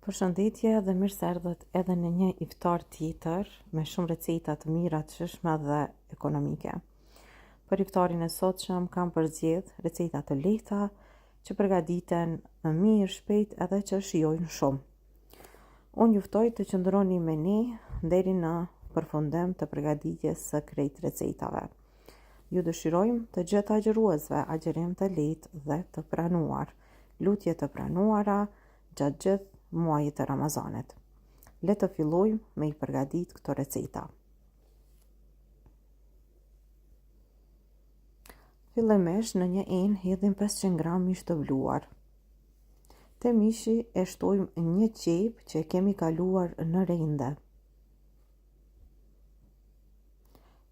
Përshëndetje dhe mirë se erdhët edhe në një iftar tjetër me shumë receta të mira, të shijshme dhe ekonomike. Për iftarin e sotshëm kam përzgjedh receta të lehta që përgatiten më mirë, shpejt edhe që shijojnë shumë. Unë juftoj të qëndroni me ne deri në përfundim të përgatitjes së krejt recetave. Ju dëshirojmë të gjithë agjëruesve agjërim të lehtë dhe të pranuar, lutje të pranuara gjatë gjithë muajit të Ramazanit. Le të fillojmë me i përgatit këto receta. Fillimisht në një enë hedhim 500 gram mish të vluar. Te mishi e shtojmë një qep që e kemi kaluar në rende.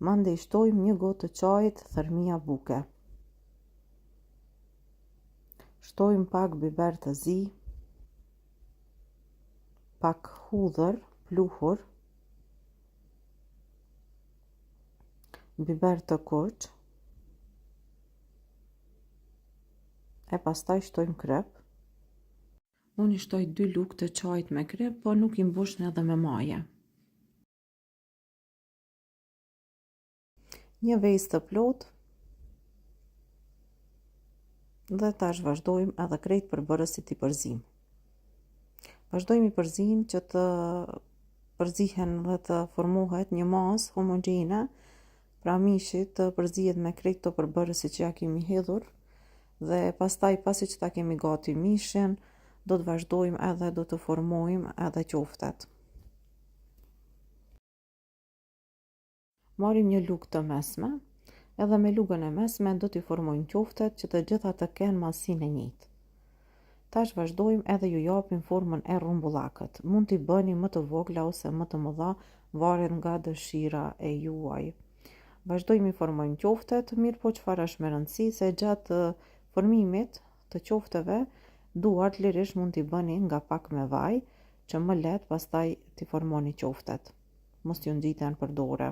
Mandej shtojmë një gotë të çajit thërmia buke. Shtojmë pak biber të zi, pak hudhër, pluhur, biber të kuq, e pastaj shtojmë krep. Unë i shtoj 2 lugë të çajit me krep, po nuk i mbushni edhe me maje. Një vezë të plot dhe tash vazhdojmë edhe krejt përbërësit i përzim. Vazhdojmë i përzim që të përzihen dhe të formohet një masë homogjene, pra mishi të përzihet me krejt të përbërësit që ja kemi hedhur, dhe pastaj pasi që ta kemi gati mishin, do të vazhdojmë edhe do të formojmë edhe qoftet. Marrim një lugë të mesme, edhe me lugën e mesme do t'i formojmë qoftet që të gjitha të kenë masinë e njëjtë. Tash vazhdojmë edhe ju japim formën e rumbullakët. Mund t'i bëni më të vogla ose më të mëdha, varet nga dëshira e juaj. Vazhdojmë i formojmë qoftet, mirë po çfarë është me rëndësi se gjatë formimit të qofteve, duart lirisht mund t'i bëni nga pak me vaj, që më lehtë pastaj t'i formoni qoftet. Mos t'ju nxiten për dorë.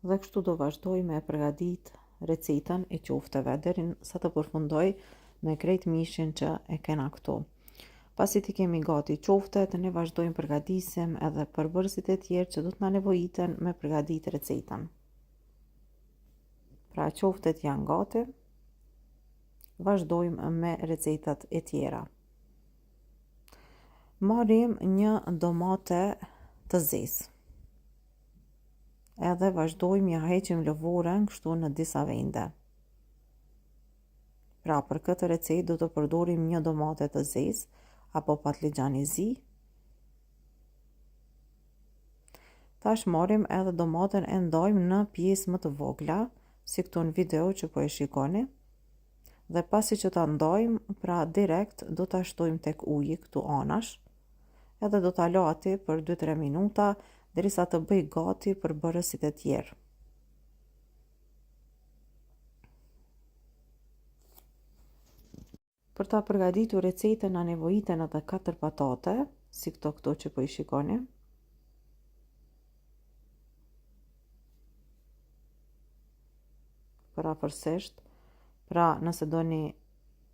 Dhe kështu do vazhdoj me përgatit recetën e qofteve deri sa të përfundoj me krejt mishin që e kena këtu. Pasi t'i kemi gati qoftet, ne vazhdojmë përgatisim edhe përbërësit e tjerë që do t'na nevojiten me përgatit recetën. Pra qoftet janë gati, vazhdojmë me recetat e tjera. Marrim një domate të zezë. Edhe vazhdojmë ja heqim lëvorën kështu në disa vende. Pra për këtë recetë do të përdorim një domate të zezë apo patligjani zi. Tash marrim edhe domaten e ndajmë në pjesë më të vogla, si këtu në video që po e shikoni. Dhe pasi që ta ndajmë, pra direkt do ta shtojmë tek uji këtu anash, edhe do ta lë aty për 2-3 minuta derisa të bëj gati për bërësit e tjerë. Për ta përgatitur recetën na nevojiten edhe 4 patate, si këto që po i shikoni. Parafërsisht, pra nëse doni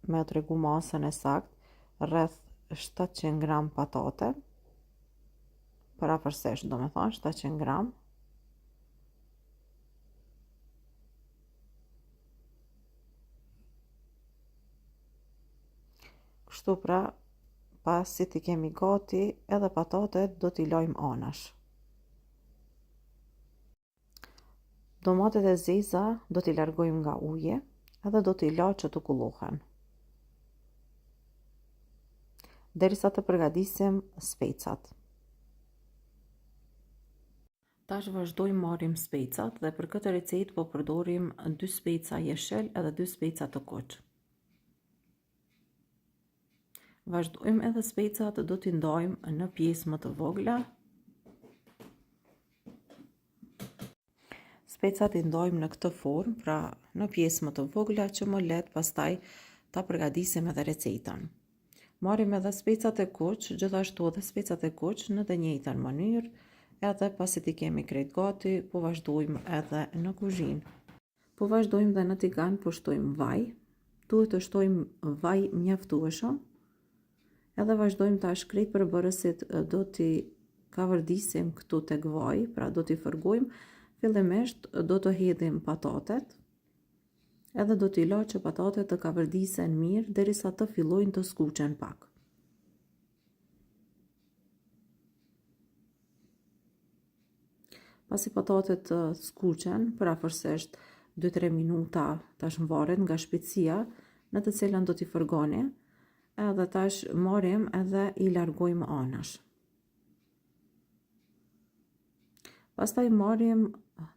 me tregu masën e saktë, rreth 700 gram patate. Parafërsisht, do me thonë 700 gram. Kështu pra, pasi t'i kemi gati, edhe patatet do t'i lajmë anash. Domatet e zeza do t'i largojmë nga uji, edhe do t'i lajmë që të kullohen. Derisa të përgatisim specat. Tash vazhdojmë marrim specat dhe për këtë recetë po përdorim 2 speca jeshil edhe 2 speca të kuq. Vazhdojmë edhe specat do t'i ndajmë në pjesë më të vogla. Specat i ndajmë në këtë formë, pra në pjesë më të vogla që më lehtë pastaj ta përgatisim edhe recetën. Marrim edhe specat e kuq, gjithashtu edhe specat e kuq në të njëjtën mënyrë, edhe pasi t'i kemi krejt gati, po vazhdojmë edhe në kuzhinë. Po vazhdojmë dhe në tigan, po shtojmë vaj. Duhet të shtojmë vaj mjaftueshëm. Edhe vazhdojmë tash krejt përbërësit do t'i kavërdisim këtu tek vaj, pra do t'i fërgojmë. Fillimisht do të hedhim patatet, edhe do t'i la që patatet të kavërdisen mirë derisa të fillojnë të skuqen pak. Pasi patatet të skuqen, përafërsisht 2-3 minuta, tash varet nga shpejtësia në të cilën do t'i fërgoni, edhe tash marrim edhe i largojmë anash. Pastaj marrim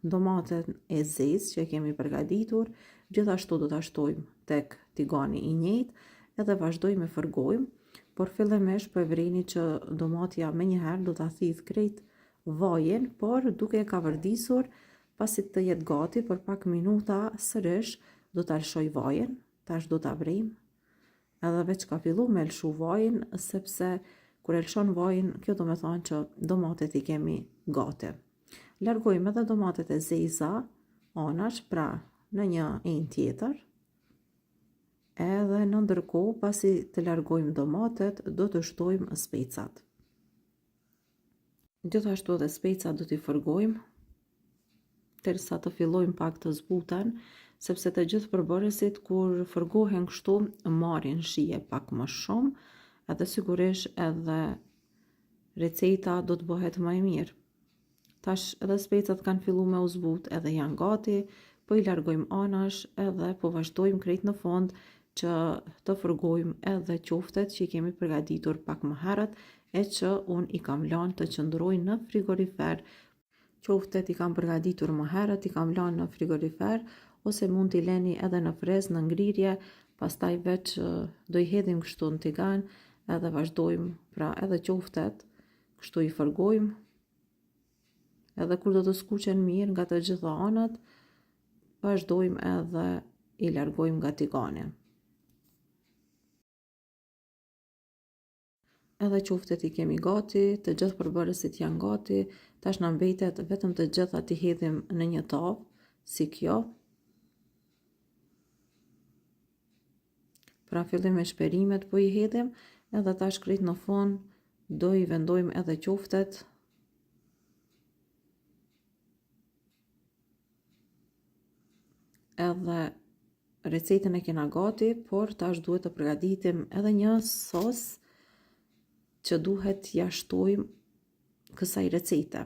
domaten e zezë që e kemi përgatitur, gjithashtu do ta shtojmë tek tigani i njëjtë edhe vazhdojmë e fërgojmë, por fillimisht po e vrini që domatja menjëherë do ta thith krejt vajin, por duke e kavërdisur, pasi të jetë gati për pak minuta sërish do ta lshoj vajin, tash do ta vrim, edhe veç ka fillu me lshu vajin, sepse kur e lshon vajin, kjo do me thonë që domatet i kemi gati. Largojmë edhe domatet e zeza anash, pra në një enë tjetër, edhe në ndërkohë pasi të largojmë domatet, do të shtojmë specat. Gjithashtu edhe specat do t'i fërgojmë, derisa të fillojmë pak të zbuten, sepse të gjithë përbërësit kur fërgohen kështu marrin shije pak më shumë, edhe sigurisht edhe receta do të bëhet më e mirë. Tash edhe specat kanë fillu me u zbut edhe janë gati, po i largojmë anash edhe po vazhdojmë krejt në fund që të fërgojmë edhe qoftet që i kemi përgatitur pak më herët e që unë i kam lanë të qëndrojnë në frigorifer. Qoftet i kam përgatitur më herët, i kam lanë në frigorifer, ose mund t'i leni edhe në frez në ngrirje, pastaj veç do i hedhim kështu në tigan edhe vazhdojmë, pra edhe qoftet, kështu i fërgojmë, edhe kur do të skuqen mirë nga të gjitha anët, vazhdojmë edhe i largojmë nga tigani. Edhe qoftet i kemi gati, të gjithë përbërësit janë gati, tash na mbetet vetëm të gjitha t'i hedhim në një tavë, si kjo. Pra fillim me shperimet po i hedhim, edhe tash krejt në fund do i vendojmë edhe qoftet. Edhe recetën e kena gati, por tash duhet të përgatitim edhe një sos që duhet ja shtojmë kësaj recete.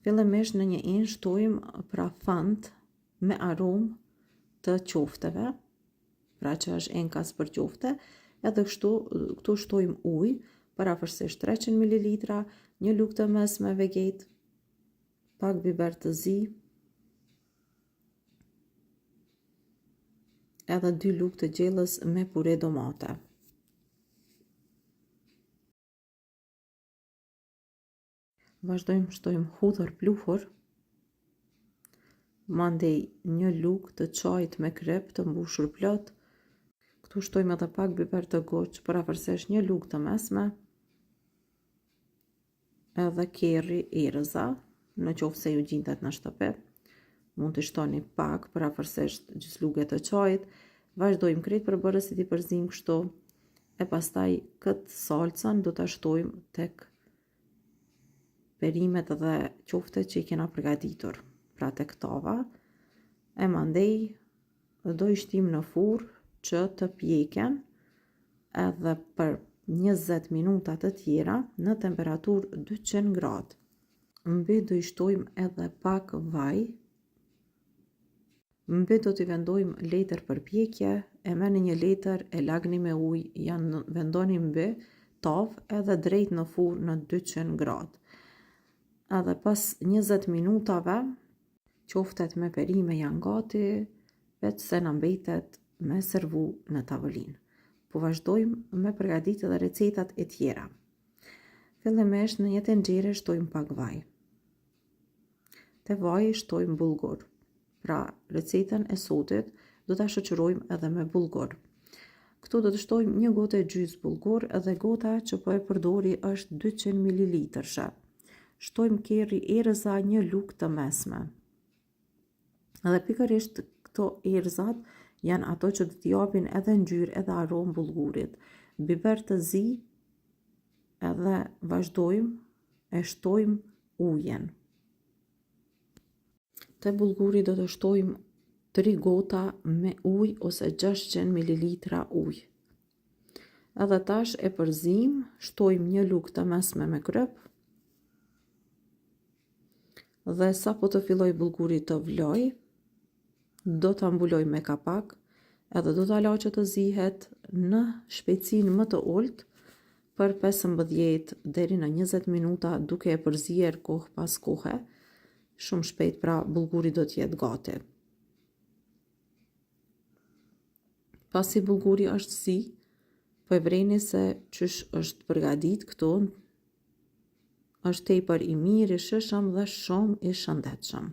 Fillimisht në një enë shtojmë pra fënd me aromë të qofteve, pra që është enkas për qofte, edhe këtu shtojmë ujë, parafërsisht 300 ml, një lugë të mesme veget, pak biber të zi, edhe 2 lugë të gjellës me pure domate. Vazhdojmë shtojmë hudhër pluhur, mandej një lugë të çajit me krep të mbushur plot. Këtu shtojmë edhe pak biber të goç, parafërsisht një lugë të mesme, edhe kerri erëza, në qoftë se ju gjindet në shtëpi. Mund të shtoni pak, parafërsisht gjysmë të çajit. Vazhdojmë krejt përbërësit i përzim kështu, e pastaj këtë salcën do ta shtojmë tek perimet dhe qoftet që i kena përgatitur, pra tek tava, e mandej do i shtim në furrë që të pjeken edhe për 20 minuta të tjera në temperaturë 200 gradë. Mbi do i shtojmë edhe pak vaj, mbi do t'i vendojmë letër për pjekje, e merrni një letër, e lagni me ujë, janë vendoni mbi tavë edhe drejt në furrë në 200 gradë. Edhe pas 20 minutave, qoftet me perime janë gati, veç se na mbetet me servu në tavolinë. Po vazhdojmë me përgatitë edhe recetat e tjera. Fillimisht në një tenxhere shtojmë pak vaj. Te vaji shtojmë bullgur. Pra recetën e sotit do ta shoqërojmë edhe me bullgur. Këtu do të shtojmë një gotë e gjysmë bullgur, edhe gota që po e përdori është 200 ml. Shtojmë kerri erëza një lugë të mesme. Edhe pikërisht këto erëzat janë ato që do t'i japin edhe ngjyrë edhe aromë bullgurit. biber të zi edhe vazhdojmë e shtojmë ujen. Te bulguri do të shtojmë 3 gota me ujë ose 600 ml ujë. Edhe tash e përzim, shtojmë 1 lugë të mesme me kryp. Dhe sa po të filloj bulguri të vloj, do të mbuloj me kapak edhe do të la që të zihet në shpejtësinë më të ulët për 15 deri në 20 minuta duke e përzier kohë pas kohe. Shumë shpejt pra bulguri do t'jetë gati. Pasi bulguri është zi, po e vreni se qysh është përgadit këtu, është tepër i mirë, i shishëm dhe shumë i shëndetshëm.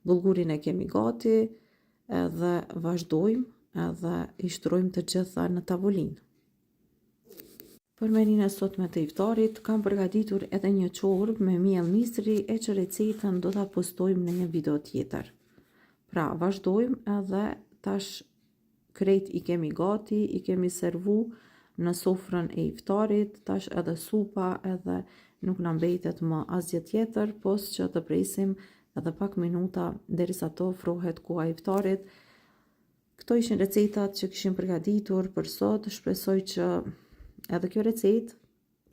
Bulgurin e kemi gati edhe vazhdojmë edhe i shtrojmë të gjitha në tavolinë. Për meninë e sotme të iftarit, kam përgatitur edhe një çorbë me miell misri e që recetën do ta postojmë në një video tjetër. Pra, vazhdojmë edhe tash krejt i kemi gati, i kemi servu në sofrën e iftarit, tash edhe supa edhe nuk na mbetet më asgjë tjetër, pos që të presim edhe pak minuta derisa të ofrohet koha e iftarit. Këto ishin recetat që kishim përgatitur për sot, shpresoj që edhe kjo recetë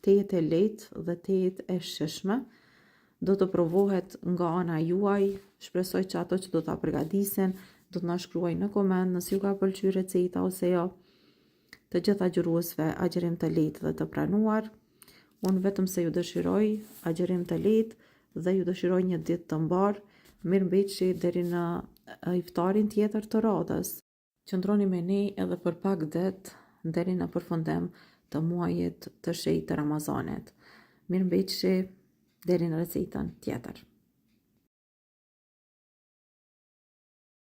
të jetë e lehtë dhe të jetë e shijshme. Do të provohet nga ana juaj, shpresoj që ato që do ta përgatisin do të na shkruajnë në koment nëse ju ka pëlqyer receta ose jo. Të gjitha agjëruesve agjerim të lehtë dhe të pranuar. Unë vetëm se ju dëshiroj agjerim të lehtë dhe ju dëshiroj një ditë të mbar. Mirëmbëjtje deri në iftarin tjetër të radhës. Qëndroni me ne edhe për pak ditë deri në përfundim të muajit të shenjtë të Ramazanit. Mirëmbëjtje deri në recetën tjetër.